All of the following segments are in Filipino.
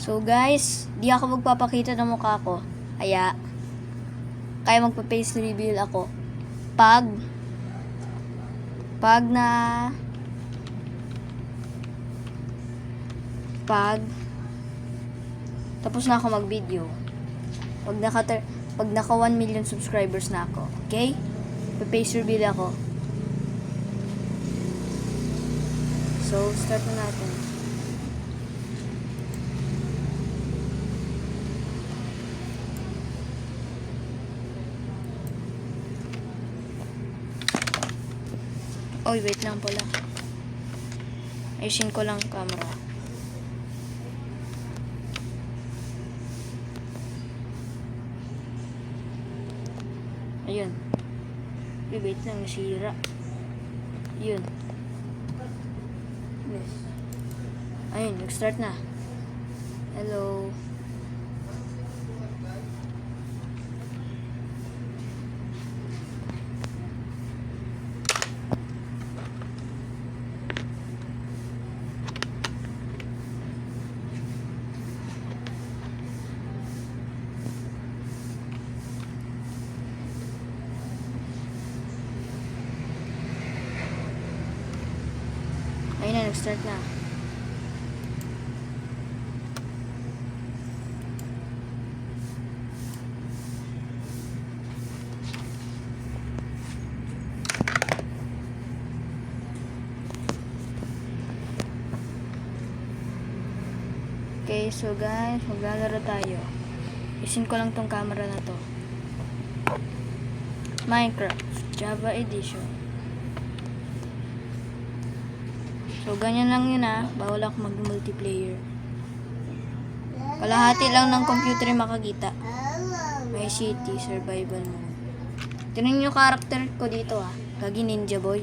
So guys, di ako magpapakita ng mukha ko. Kaya magpa-face reveal ako. Pag tapos na ako mag-video. Pag naka 1 million subscribers na ako. Okay? Pa-face reveal ako. So, start na natin. Oy, wait lang pala. Ayusin ko lang camera. Ayun. Wait lang, nasira. Yun. Yes. Ayun, nag-start na. Hello. Ayun na, nag-start na. Okay, so guys, maglalaro tayo. Isin ko lang tong camera na to. Minecraft Java Edition. So, ganyan lang yun bawal ako mag-multiplayer. Kalahati lang ng computer yung makakita. May city, survival mode. Tingnan nyo yung character ko dito Gagi Ninja Boy.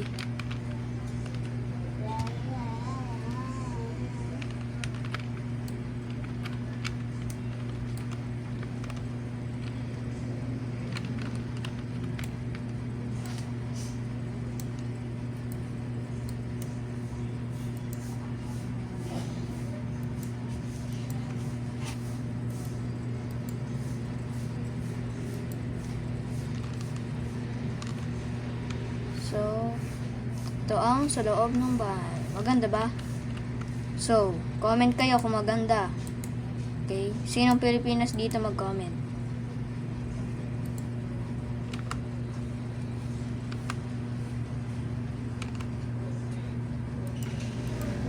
So, ito ang sa loob ng bahay. Maganda ba? So, comment kayo kung maganda. Okay? Sinong Pilipinas dito mag-comment?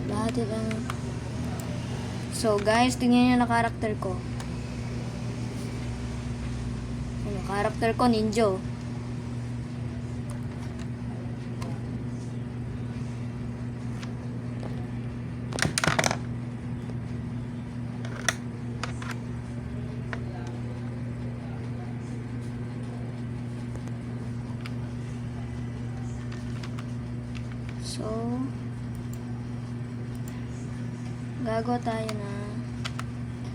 Lahat lang. So, guys, tingnan nyo na karakter ko. Ano, karakter ko, ninja. So, gagawa tayo na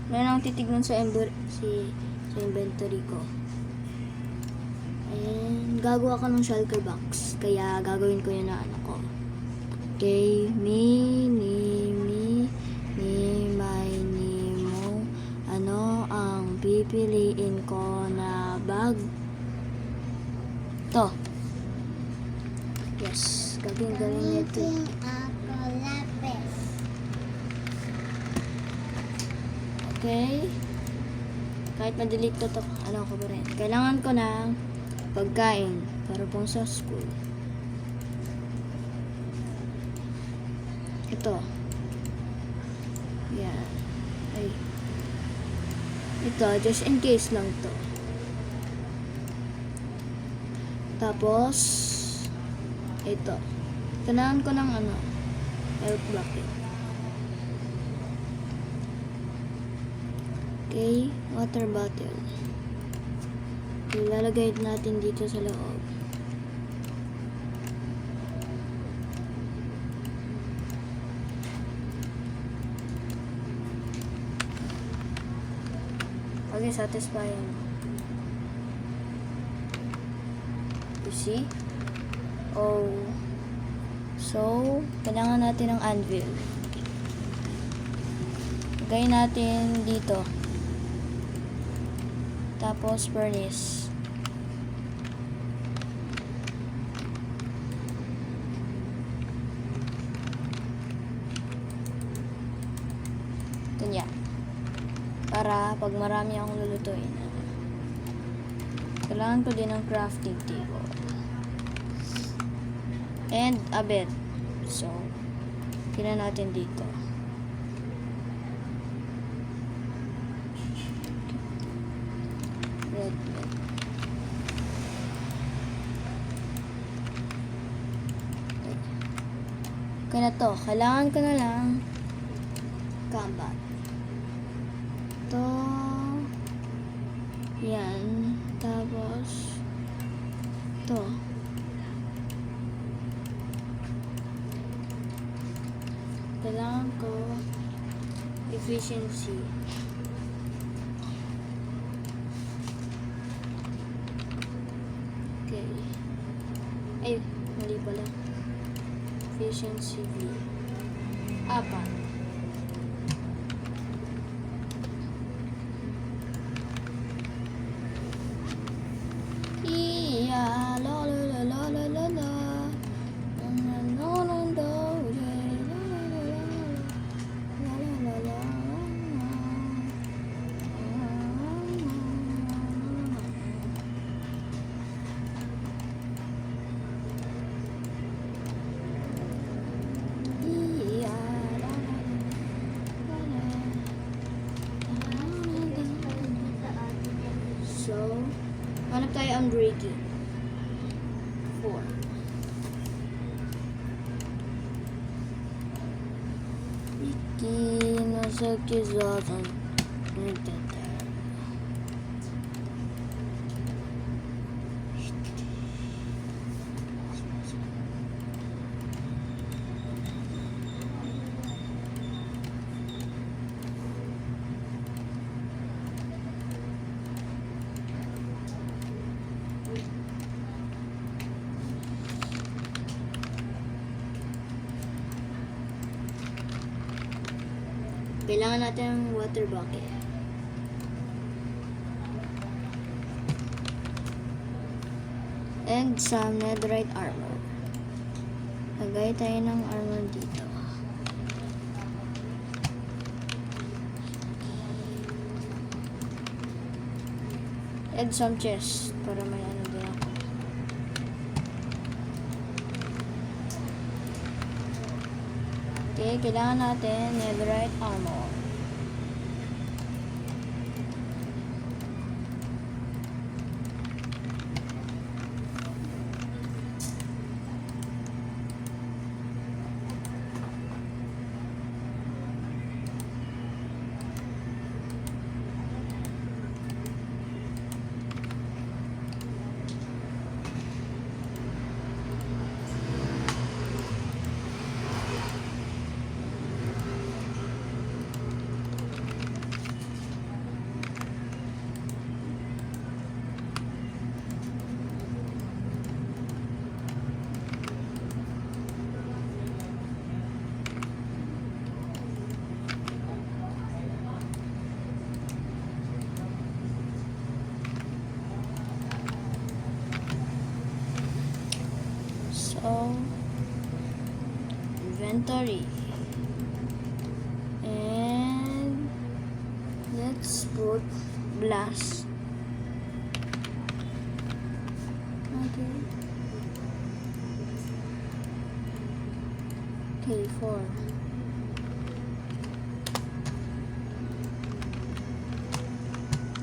meron akong titignan sa inventory ko. And gagawa ko ng shulker box. Kaya gagawin ko yun na ko. Okay, mo. Ano ang pipiliin ko na bag? To. Yes. Galing nito. Okay. Kahit ma-delete to, ano ko ba rin. Kailangan ko ng pagkain para pong sa school. Ito. Yan. Ay. Ito, just in case lang to. Tapos, ito. Kailangan ko ng health bucket. Okay, water bottle. Ilalagay natin dito sa loob. Okay, satisfying. You see? Oh. So, kailangan natin ng anvil. Lagay natin dito. Tapos furnace. Ganyan. Para pag marami akong lulutuin. Kailangan ko din ng crafting table. And a bed. So, tingnan natin dito. Red bed. Okay na to. Kailangan ko na lang combat. To. Yan. Tapos to. Kailangan ko efficiency. Okay. Ay, mali pala. Efficiency V. Apat. Iya, la la la la la la la. No no no no. So, hanap tayo ang breaking. 4. Iki nasa kizatan. Kailangan natin ng water bucket. And some netherite armor. Lagay tayo ng armor dito. And some chest para may ano din ako. Okay, kailangan natin netherite armor. So, inventory. And let's put blast. Okay. Okay, 4.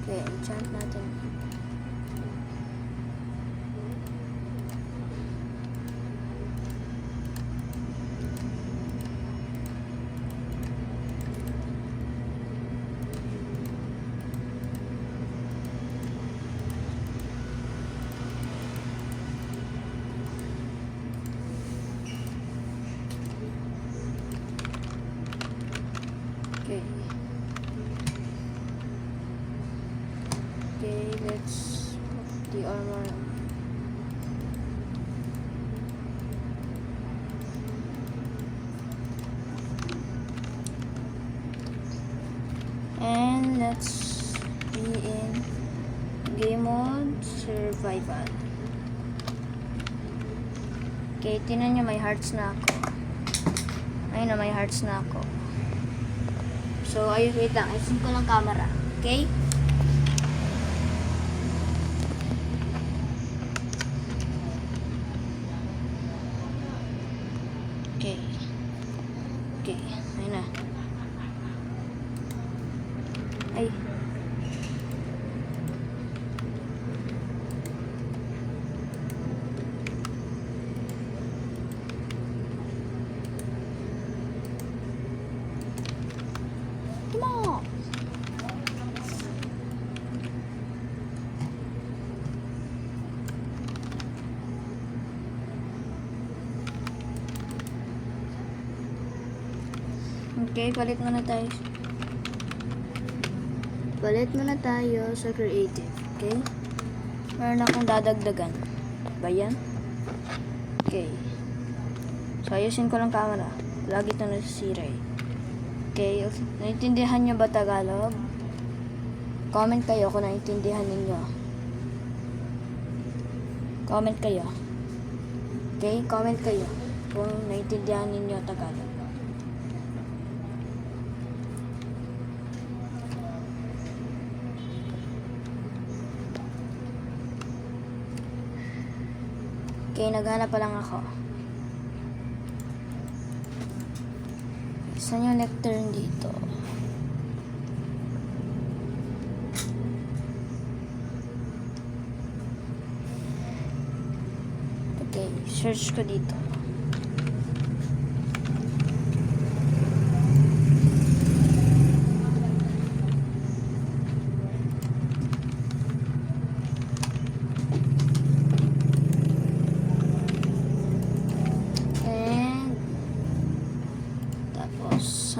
Okay, enchant natin. Okay. Okay, let's put the armor. let's be in game mode survival. Okay, tinan nyo, may hearts na ako. Ayun na, may hearts na ako. So, ayun, wait lang. Isin ko lang camera. Okay? Okay. Okay, ayun na. Ay. Come on. Okay, palit muna tayo. Palit muna tayo sa creative. Okay? Meron akong dadagdagan. Ba yan? Okay. So, ayusin ko lang camera. Lagi ito nasisira eh. Okay, naintindihan nyo ba Tagalog? Comment kayo kung naintindihan ninyo. Comment kayo. Okay, comment kayo kung naintindihan ninyo Tagalog. Okay, naghanap pa lang ako. Saan yung lectern dito? Okay, search ko dito.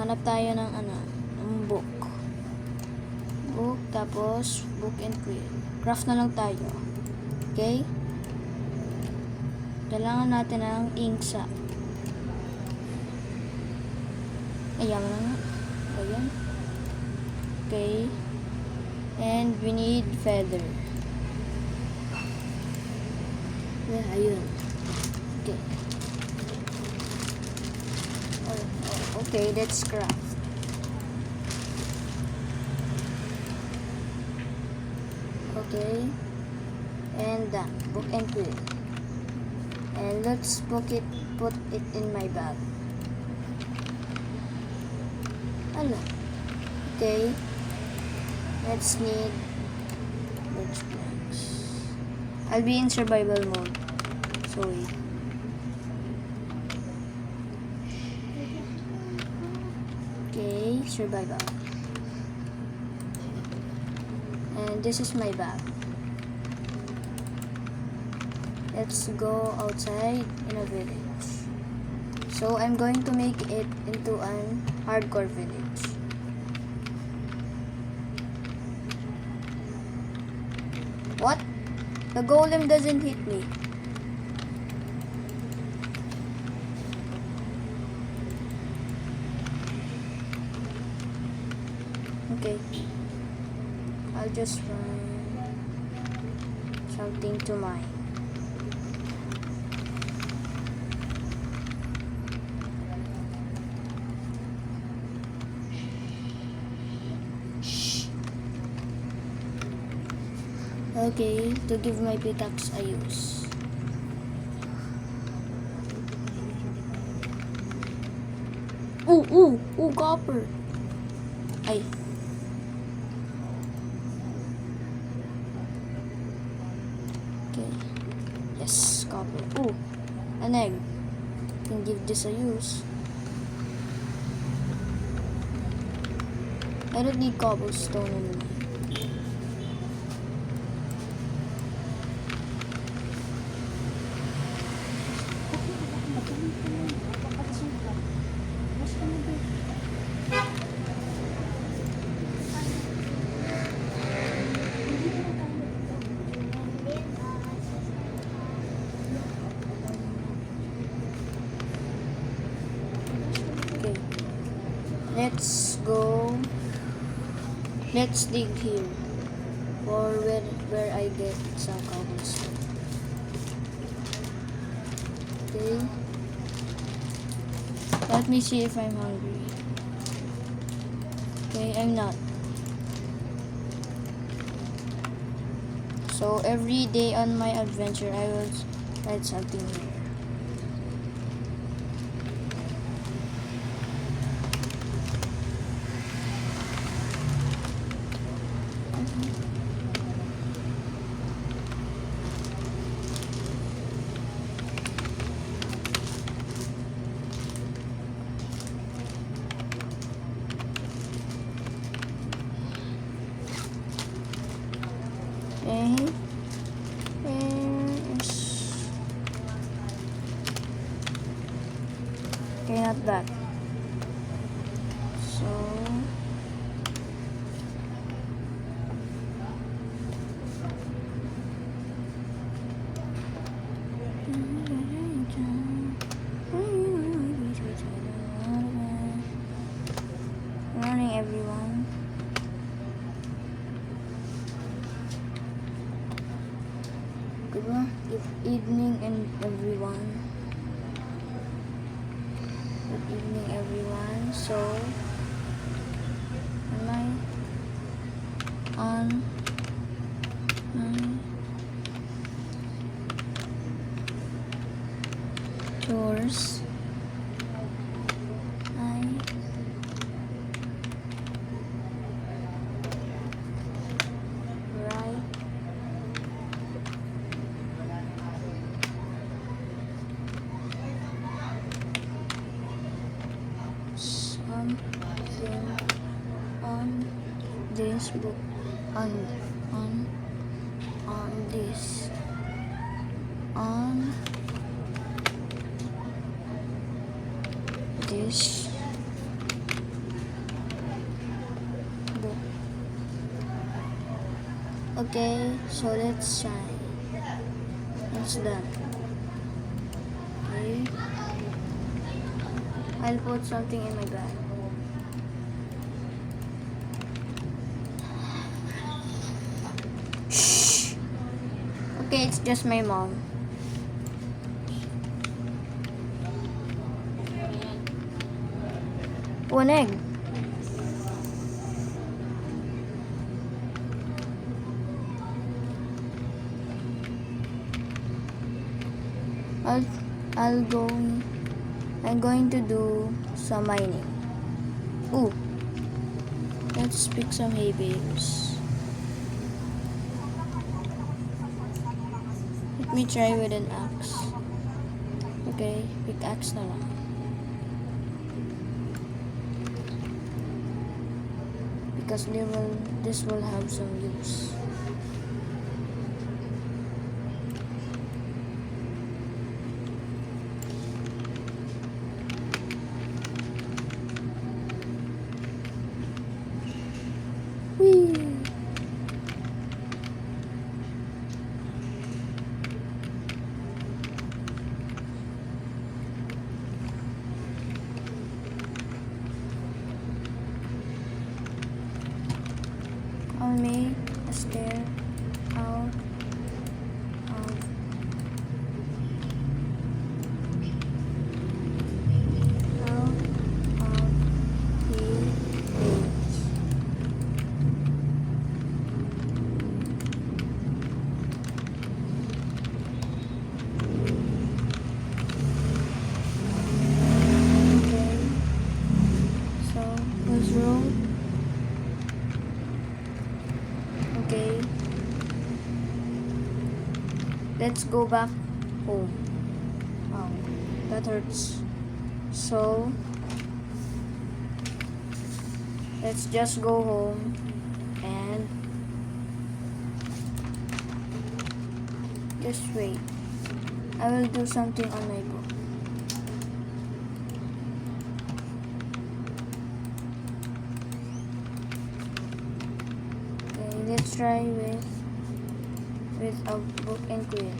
Hanap tayo ng ng book. Book, tapos book and quill. Craft na lang tayo. Okay? Kailangan natin ng ink sac. Ayan na nga. Ayan. Okay. And we need feather. Yeah, ayun. Okay. Okay, let's craft. Okay. And done. Book and quill. And let's put it in my bag. Ano? Okay. Let's need birch planks. I'll be in survival mode. So wait. Okay, survival. And this is my bag. Let's go outside in a village. So I'm going to make it into an hardcore village. What? The golem doesn't hit me. Okay. I'll just find something to mine. Okay, to give my pickaxe a use. Ooh, copper. Ay. Okay. Yes, copper. Ooh, an egg. Can give this a use. I don't need cobblestone anymore. Let's go Let's dig here. Or where I get some cobblestone. Okay. Let me see if I'm hungry. Okay, I'm not. So every day on my adventure, I will write something here. Okay. Okay, not that. So morning, everyone. Good evening, and everyone. Good evening, everyone. So, am I on my tours? On this book, on this book. Okay, so let's try. It's done. Okay, I'll put something in my bag. Okay, it's just my mom. One egg. I'm going to do some mining. Ooh. Let's pick some hay bales. Let me try with an axe. Okay, pickaxe na lang. Because this will have some use. I'll make a stair out of the base. Okay, so let's roll. Okay, let's go back home. Wow, that hurts. So let's just go home and just wait. I will do something on my book. Okay, let's try with a book and quill.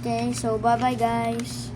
Okay, so bye-bye guys.